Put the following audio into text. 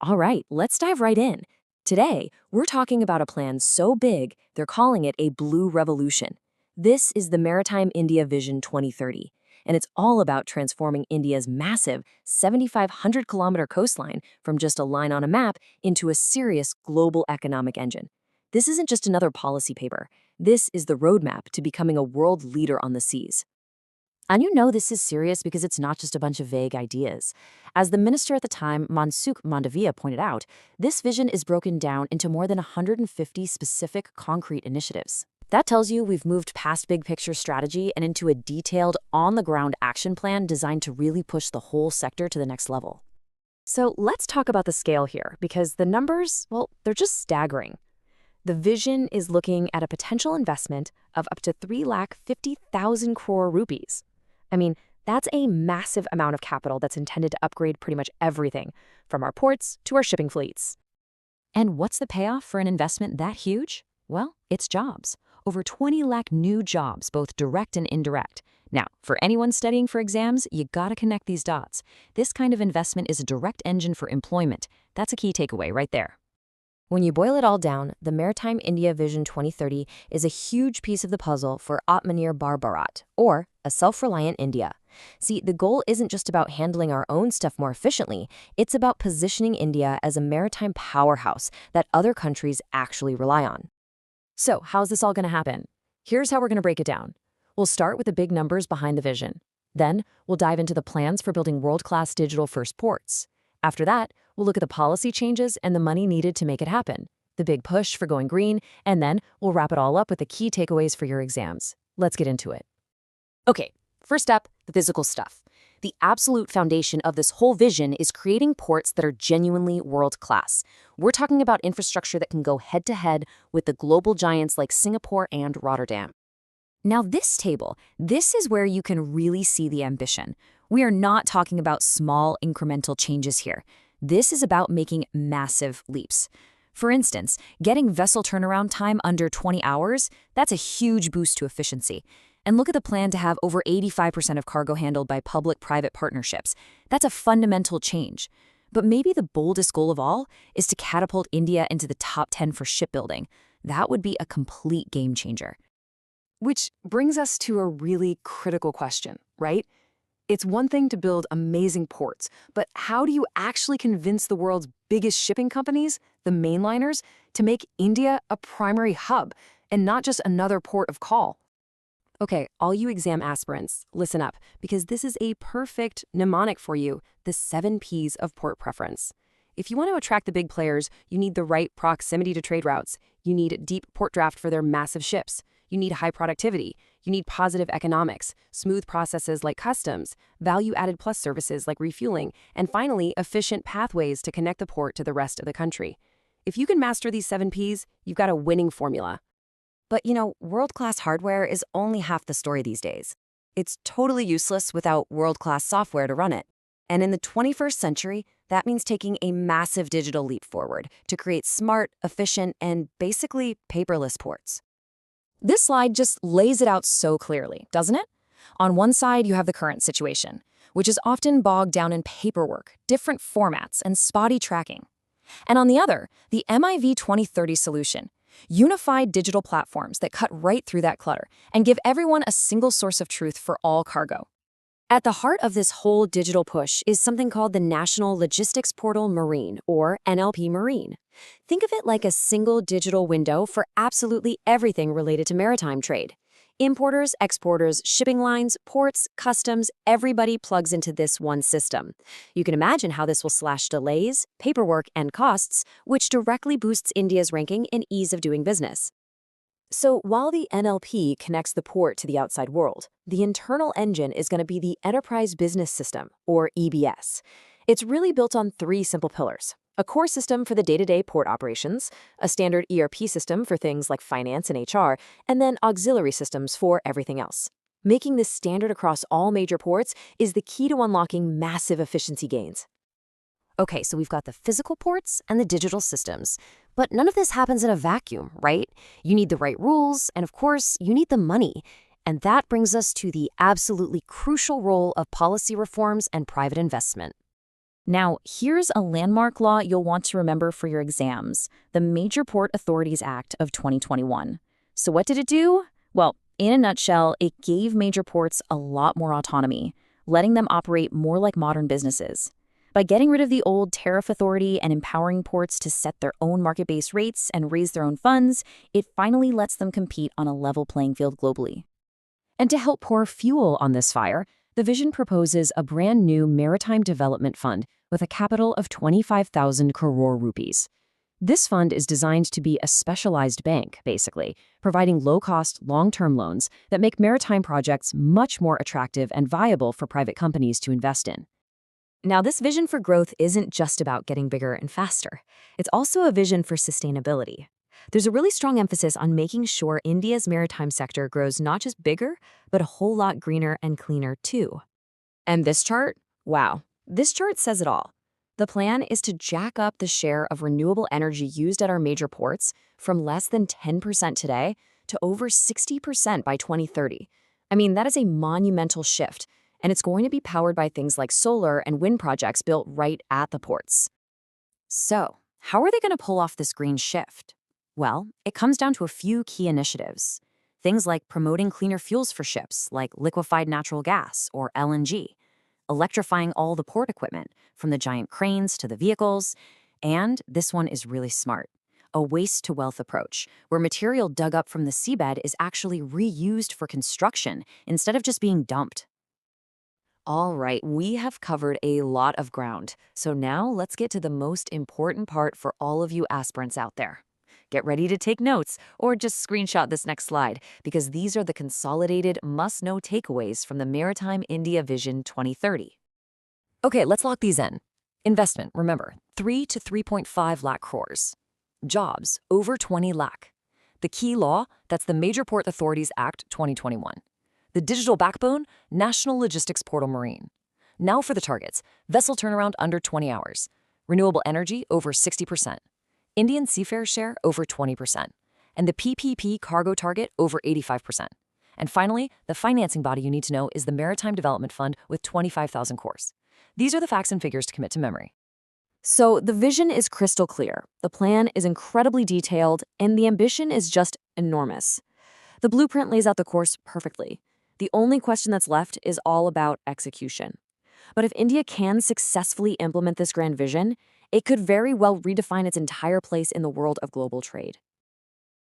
All right, let's dive right in. Today, we're talking about a plan so big, they're calling it a blue revolution. This is the Maritime India Vision 2030, and it's all about transforming India's massive 7,500-kilometer coastline from just a line on a map into a serious global economic engine. This isn't just another policy paper. This is the roadmap to becoming a world leader on the seas. And you know this is serious because it's not just a bunch of vague ideas. As the minister at the time, Mansukh Mandavia, pointed out, this vision is broken down into more than 150 specific concrete initiatives. That tells you we've moved past big picture strategy and into a detailed, on-the-ground action plan designed to really push the whole sector to the next level. So let's talk about the scale here, because the numbers, well, they're just staggering. The vision is looking at a potential investment of up to 3,50,000 crore rupees. I mean, that's a massive amount of capital that's intended to upgrade pretty much everything, from our ports to our shipping fleets. And what's the payoff for an investment that huge? Well, it's jobs. Over 20 lakh new jobs, both direct and indirect. Now, for anyone studying for exams, you gotta connect these dots. This kind of investment is a direct engine for employment. That's a key takeaway right there. When you boil it all down, the Maritime India Vision 2030 is a huge piece of the puzzle for Atmanirbhar Bharat, or a self-reliant India. See, the goal isn't just about handling our own stuff more efficiently, it's about positioning India as a maritime powerhouse that other countries actually rely on. So, how's this all going to happen? Here's how we're going to break it down. We'll start with the big numbers behind the vision. Then, we'll dive into the plans for building world-class digital-first ports. After that, we'll look at the policy changes and the money needed to make it happen, the big push for going green, and then we'll wrap it all up with the key takeaways for your exams. Let's get into it. Okay, first up, the physical stuff. The absolute foundation of this whole vision is creating ports that are genuinely world-class. We're talking about infrastructure that can go head-to-head with the global giants like Singapore and Rotterdam. Now this table, this is where you can really see the ambition. We are not talking about small incremental changes here. This is about making massive leaps. For instance, getting vessel turnaround time under 20 hours, that's a huge boost to efficiency. And look at the plan to have over 85% of cargo handled by public-private partnerships. That's a fundamental change. But maybe the boldest goal of all is to catapult India into the top 10 for shipbuilding. That would be a complete game changer. Which brings us to a really critical question, right? It's one thing to build amazing ports, but how do you actually convince the world's biggest shipping companies, the mainliners, to make India a primary hub and not just another port of call? Okay, all you exam aspirants, listen up, because this is a perfect mnemonic for you, the 7 Ps of port preference. If you want to attract the big players, you need the right proximity to trade routes. You need deep port draft for their massive ships. You need high productivity. You need positive economics, smooth processes like customs, value-added plus services like refueling, and finally, efficient pathways to connect the port to the rest of the country. If you can master these 7 Ps, you've got a winning formula. But you know, world-class hardware is only half the story these days. It's totally useless without world-class software to run it. And in the 21st century, that means taking a massive digital leap forward to create smart, efficient, and basically paperless ports. This slide just lays it out so clearly, doesn't it? On one side, you have the current situation, which is often bogged down in paperwork, different formats, and spotty tracking. And on the other, the MIV 2030 solution, unified digital platforms that cut right through that clutter and give everyone a single source of truth for all cargo. At the heart of this whole digital push is something called the National Logistics Portal Marine, or NLP Marine. Think of it like a single digital window for absolutely everything related to maritime trade. Importers, exporters, shipping lines, ports, customs, everybody plugs into this one system. You can imagine how this will slash delays, paperwork, and costs, which directly boosts India's ranking and ease of doing business. So while the NLP connects the port to the outside world, the internal engine is going to be the Enterprise Business System, or EBS. It's really built on 3 simple pillars: a core system for the day-to-day port operations, a standard ERP system for things like finance and HR, and then auxiliary systems for everything else. Making this standard across all major ports is the key to unlocking massive efficiency gains. Okay, so we've got the physical ports and the digital systems. But none of this happens in a vacuum, right? You need the right rules, and of course, you need the money. And that brings us to the absolutely crucial role of policy reforms and private investment. Now, here's a landmark law you'll want to remember for your exams, the Major Port Authorities Act of 2021. So what did it do? Well, in a nutshell, it gave major ports a lot more autonomy, letting them operate more like modern businesses. By getting rid of the old tariff authority and empowering ports to set their own market-based rates and raise their own funds, it finally lets them compete on a level playing field globally. And to help pour fuel on this fire, the vision proposes a brand new maritime development fund with a capital of 25,000 crore rupees. This fund is designed to be a specialized bank, basically, providing low-cost, long-term loans that make maritime projects much more attractive and viable for private companies to invest in. Now, this vision for growth isn't just about getting bigger and faster. It's also a vision for sustainability. There's a really strong emphasis on making sure India's maritime sector grows not just bigger, but a whole lot greener and cleaner too. And this chart? Wow. This chart says it all. The plan is to jack up the share of renewable energy used at our major ports from less than 10% today to over 60% by 2030. I mean, that is a monumental shift, and it's going to be powered by things like solar and wind projects built right at the ports. So, how are they going to pull off this green shift? Well, it comes down to a few key initiatives. Things like promoting cleaner fuels for ships, like liquefied natural gas or LNG, electrifying all the port equipment, from the giant cranes to the vehicles, and this one is really smart. A waste-to-wealth approach, where material dug up from the seabed is actually reused for construction instead of just being dumped. All right, we have covered a lot of ground, so now let's get to the most important part for all of you aspirants out there. Get ready to take notes or just screenshot this next slide, because these are the consolidated must-know takeaways from the Maritime India Vision 2030. Okay, let's lock these in. Investment, remember, 3 to 3.5 lakh crores. Jobs, over 20 lakh. The key law, that's the Major Port Authorities Act 2021. The digital backbone, National Logistics Portal Marine. Now for the targets. Vessel turnaround under 20 hours. Renewable energy over 60%. Indian seafarer share over 20%. And the PPP cargo target over 85%. And finally, the financing body you need to know is the Maritime Development Fund with 25,000 crores. These are the facts and figures to commit to memory. So the vision is crystal clear, the plan is incredibly detailed, and the ambition is just enormous. The blueprint lays out the course perfectly. The only question that's left is all about execution. But if India can successfully implement this grand vision, it could very well redefine its entire place in the world of global trade.